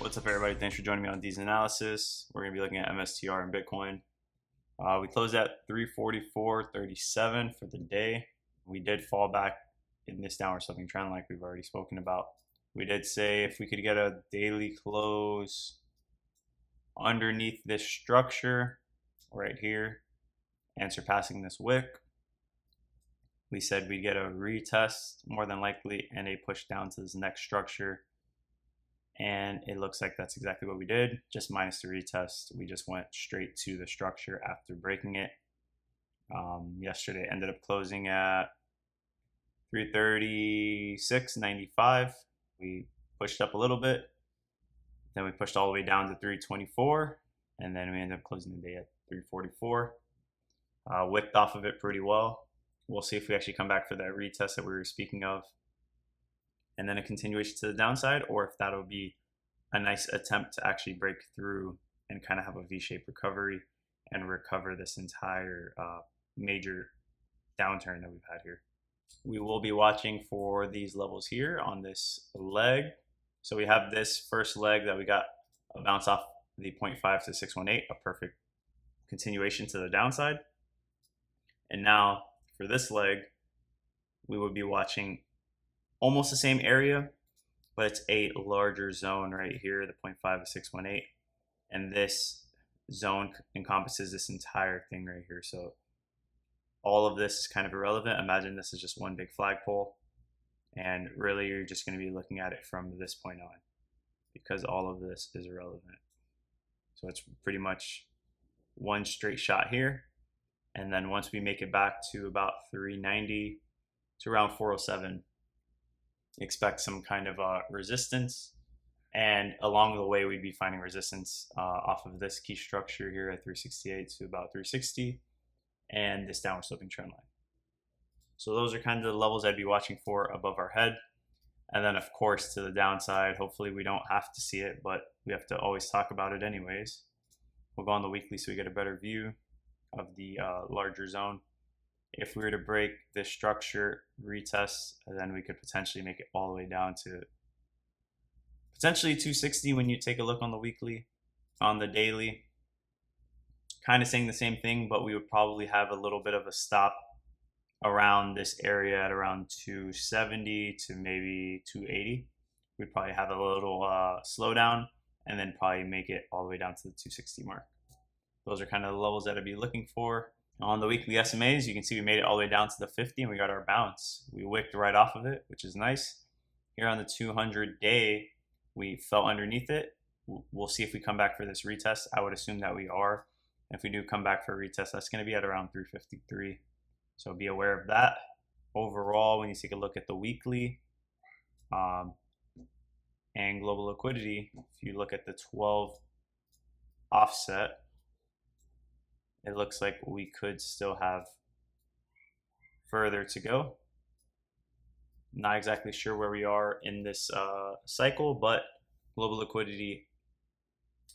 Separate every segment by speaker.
Speaker 1: What's up, everybody? Thanks for joining me on D's Analysis. We're going to be looking at MSTR and Bitcoin. We closed at 344.37 for the day. We did fall back in this downward sloping trend like we've already spoken about. We did say if we could get a daily close underneath this structure right here and surpassing this wick, we said we'd get a retest more than likely and a push down to this next structure. And it looks like that's exactly what we did, just minus the retest. We just went straight to the structure after breaking it. Yesterday ended up closing at 336.95. We pushed up a little bit, then we pushed all the way down to 324, and then we ended up closing the day at 344. Wicked off of it pretty well. We'll see if we actually come back for that retest that we were speaking of, and then a continuation to the downside, or if that'll be a nice attempt to actually break through and kind of have a V-shaped recovery and recover this entire major downturn that we've had here. We will be watching for these levels here on this leg. So we have this first leg that we got a bounce off the 0.5 to 618, a perfect continuation to the downside. And now for this leg, we would be watching almost the same area, but it's a larger zone right here, the 0.5 to 618. And this zone encompasses this entire thing right here. So all of this is kind of irrelevant. Imagine this is just one big flagpole. And really, you're just going to be looking at it from this point on because all of this is irrelevant. So it's pretty much one straight shot here. And then once we make it back to about 390 to around 407, expect some kind of resistance. And along the way, we'd be finding resistance off of this key structure here at 368 to about 360 and this downward sloping trend line. So those are kind of the levels I'd be watching for above our head. And then, of course, to the downside, hopefully we don't have to see it, but we have to always talk about it anyways. We'll go on the weekly so we get a better view of the larger zone. If we were to break this structure, retest, then we could potentially make it all the way down to potentially 260 when you take a look on the weekly. On the daily, kind of saying the same thing, but we would probably have a little bit of a stop around this area at around 270 to maybe 280. We'd probably have a little slowdown and then probably make it all the way down to the 260 mark. Those are kind of the levels that I'd be looking for. On the weekly SMAs, you can see we made it all the way down to the 50 and we got our bounce. We wicked right off of it, which is nice. Here on the 200-day, we fell underneath it. We'll see if we come back for this retest. I would assume that we are. If we do come back for a retest, that's going to be at around 353. So be aware of that. Overall, when you take a look at the weekly and global liquidity, if you look at the 12 offset, it looks like we could still have further to go. Not exactly sure where we are in this cycle, but global liquidity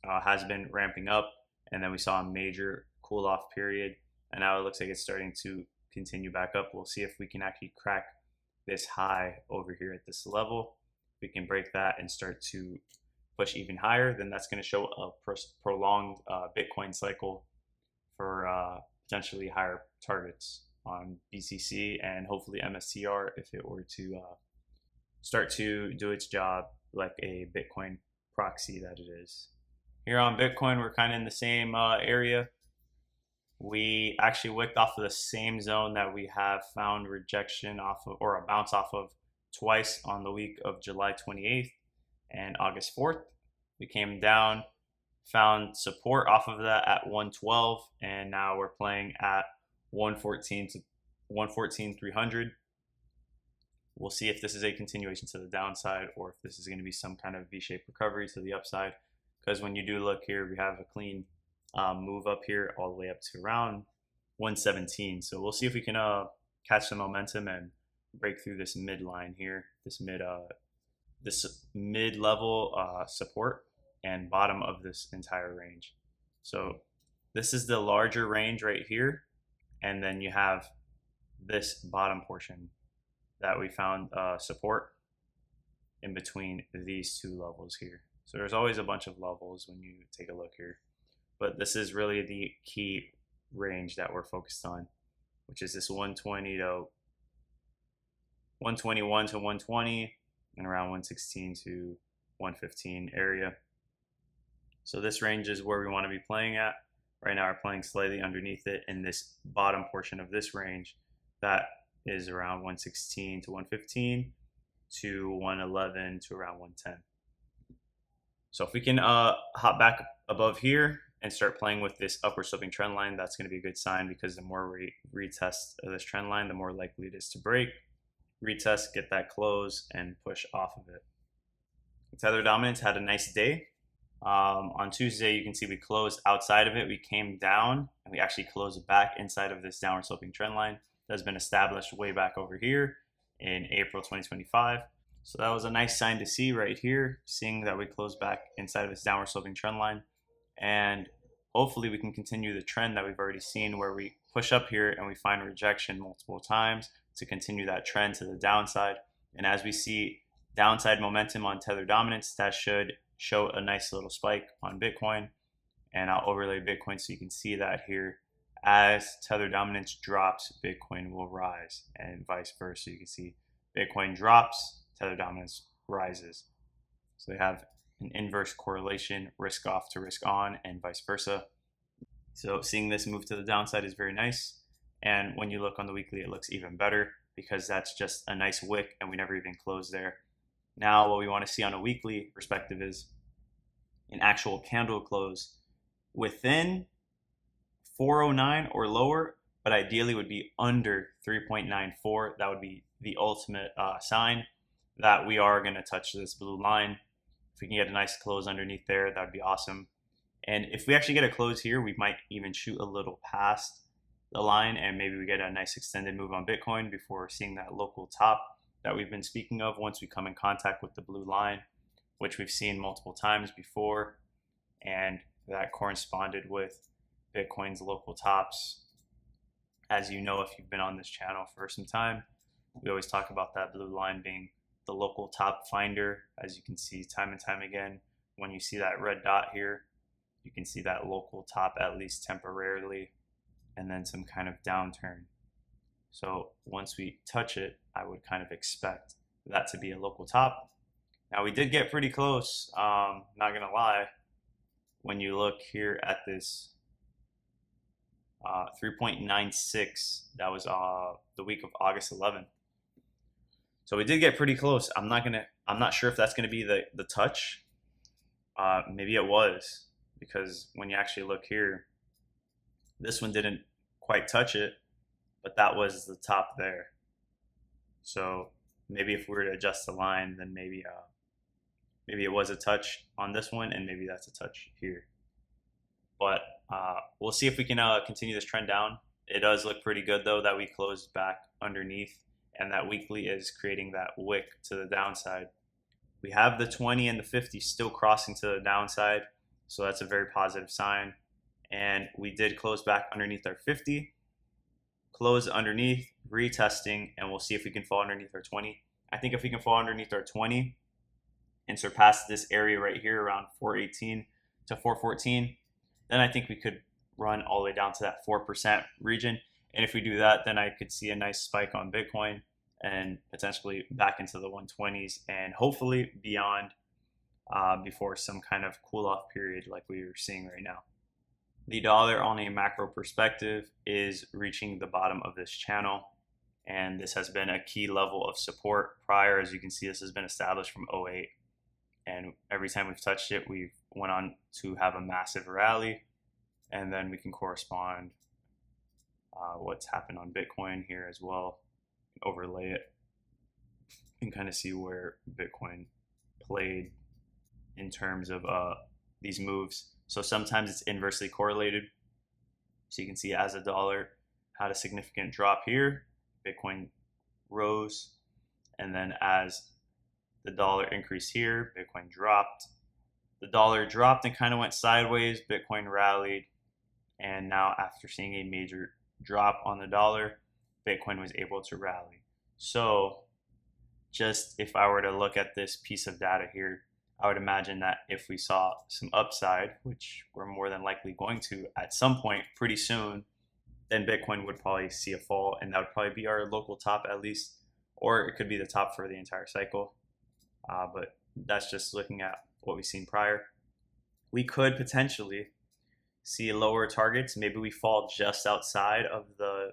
Speaker 1: has been ramping up, and then we saw a major cool off period, and now it looks like it's starting to continue back up. We'll see if we can actually crack this high over here at this level. If we can break that and start to push even higher, then that's going to show a prolonged Bitcoin cycle for potentially higher targets on BCC and hopefully MSTR if it were to start to do its job like a Bitcoin proxy that it is. Here on Bitcoin, we're kind of in the same area. We actually wicked off of the same zone that we have found rejection off of, or a bounce off of, twice on the week of July 28th and August 4th. We came down, found support off of that at 112, and now we're playing at 114 to 114.300. We'll see if this is a continuation to the downside or if this is going to be some kind of V-shaped recovery to the upside, because when you do look here, we have a clean move up here all the way up to around 117. So we'll see if we can catch the momentum and break through this midline here, this mid-level support and bottom of this entire range. So this is the larger range right here, and then you have this bottom portion that we found support in between these two levels here. So there's always a bunch of levels when you take a look here. But this is really the key range that we're focused on, which is this 120 to 121 to 120 and around 116 to 115 area. So this range is where we want to be playing at. Right now we're playing slightly underneath it in this bottom portion of this range that is around 116 to 115 to 111 to around 110. So if we can hop back above here and start playing with this upward sloping trend line, that's going to be a good sign, because the more we retest this trend line, the more likely it is to break, retest, get that close, and push off of it. Tether dominance had a nice day. On Tuesday, you can see we closed outside of it. We came down and we actually closed back inside of this downward sloping trend line that has been established way back over here in April 2025. So that was a nice sign to see right here, seeing that we closed back inside of this downward sloping trend line. And hopefully we can continue the trend that we've already seen, where we push up here and we find rejection multiple times to continue that trend to the downside. And as we see downside momentum on tether dominance, that should show a nice little spike on Bitcoin. And I'll overlay Bitcoin so you can see that here. As tether dominance drops, Bitcoin will rise, and vice versa. You can see Bitcoin drops, tether dominance rises. So they have an inverse correlation, risk off to risk on, and vice versa. So seeing this move to the downside is very nice. And when you look on the weekly, it looks even better, because that's just a nice wick and we never even closed there. Now what we want to see on a weekly perspective is an actual candle close within 409 or lower, but ideally would be under 3.94. That would be the ultimate sign that we are going to touch this blue line. If we can get a nice close underneath there, that would be awesome. And if we actually get a close here, we might even shoot a little past the line, and maybe we get a nice extended move on Bitcoin before seeing that local top that we've been speaking of once we come in contact with the blue line, which we've seen multiple times before, and that corresponded with Bitcoin's local tops. As you know, if you've been on this channel for some time, we always talk about that blue line being the local top finder. As you can see time and time again, when you see that red dot here, you can see that local top at least temporarily, and then some kind of downturn. So once we touch it, I would kind of expect that to be a local top. Now we did get pretty close, not gonna lie. When you look here at this 3.96, that was the week of August 11th. So we did get pretty close. I'm not sure if that's gonna be the touch. Maybe it was, because when you actually look here, this one didn't quite touch it, but that was the top there. So maybe if we were to adjust the line, then maybe it was a touch on this one, and maybe that's a touch here. But we'll see if we can continue this trend down. It does look pretty good though that we closed back underneath, and that weekly is creating that wick to the downside. We have the 20 and the 50 still crossing to the downside, so that's a very positive sign. And we did close back underneath our 50, close underneath, retesting, and we'll see if we can fall underneath our 20. I think if we can fall underneath our 20 and surpass this area right here around 418 to 414, then I think we could run all the way down to that 4% region. And if we do that, then I could see a nice spike on Bitcoin and potentially back into the 120s and hopefully beyond before some kind of cool off period like we are seeing right now. The dollar on a macro perspective is reaching the bottom of this channel, and this has been a key level of support prior. As you can see, this has been established from 08, and every time we've touched it, we've went on to have a massive rally, and then we can correspond what's happened on Bitcoin here as well, overlay it, and kind of see where Bitcoin played in terms of these moves. So sometimes it's inversely correlated. So you can see as the dollar had a significant drop here, Bitcoin rose. And then as the dollar increased here, Bitcoin dropped. The dollar dropped and kind of went sideways, Bitcoin rallied. And now after seeing a major drop on the dollar, Bitcoin was able to rally. So just if I were to look at this piece of data here, I would imagine that if we saw some upside, which we're more than likely going to at some point pretty soon, then Bitcoin would probably see a fall, and that would probably be our local top at least, or it could be the top for the entire cycle. But that's just looking at what we've seen prior. We could potentially see lower targets. Maybe we fall just outside of the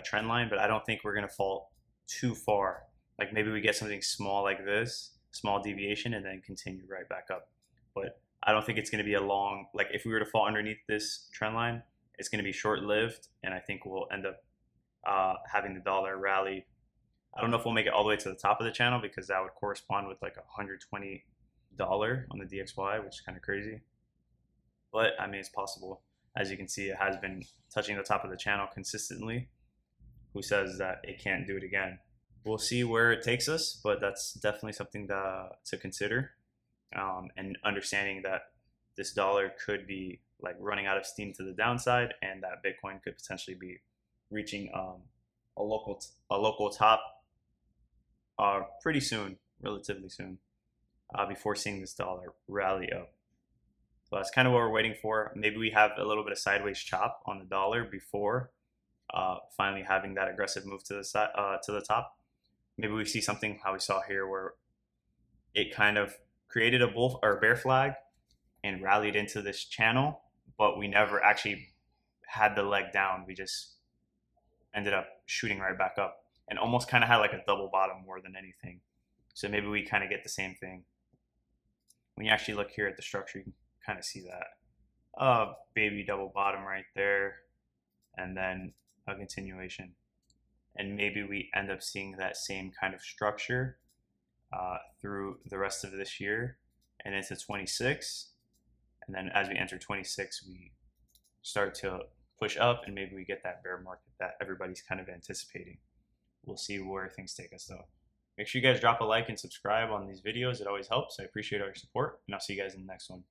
Speaker 1: trend line, but I don't think we're going to fall too far. Like maybe we get something small like this, small deviation, and then continue right back up. But I don't think it's going to be a long, like if we were to fall underneath this trend line, it's going to be short lived, and I think we'll end up having the dollar rally. I don't know if we'll make it all the way to the top of the channel because that would correspond with like $120 on the DXY, which is kind of crazy. But I mean, it's possible. As you can see, it has been touching the top of the channel consistently. Who says that it can't do it again? We'll see where it takes us, but that's definitely something to consider. And understanding that this dollar could be like running out of steam to the downside, and that Bitcoin could potentially be reaching a local top pretty soon, relatively soon, before seeing this dollar rally up. So that's kind of what we're waiting for. Maybe we have a little bit of sideways chop on the dollar before finally having that aggressive move to the side, to the top. Maybe we see something how we saw here, where it kind of created a bull or bear flag and rallied into this channel, but we never actually had the leg down. We just ended up shooting right back up and almost kind of had like a double bottom more than anything. So maybe we kind of get the same thing. When you actually look here at the structure, you can kind of see that baby double bottom right there, and then a continuation. And maybe we end up seeing that same kind of structure through the rest of this year and into 26. And then as we enter 26, we start to push up, and maybe we get that bear market that everybody's kind of anticipating. We'll see where things take us though. Make sure you guys drop a like and subscribe on these videos. It always helps. I appreciate all your support, and I'll see you guys in the next one.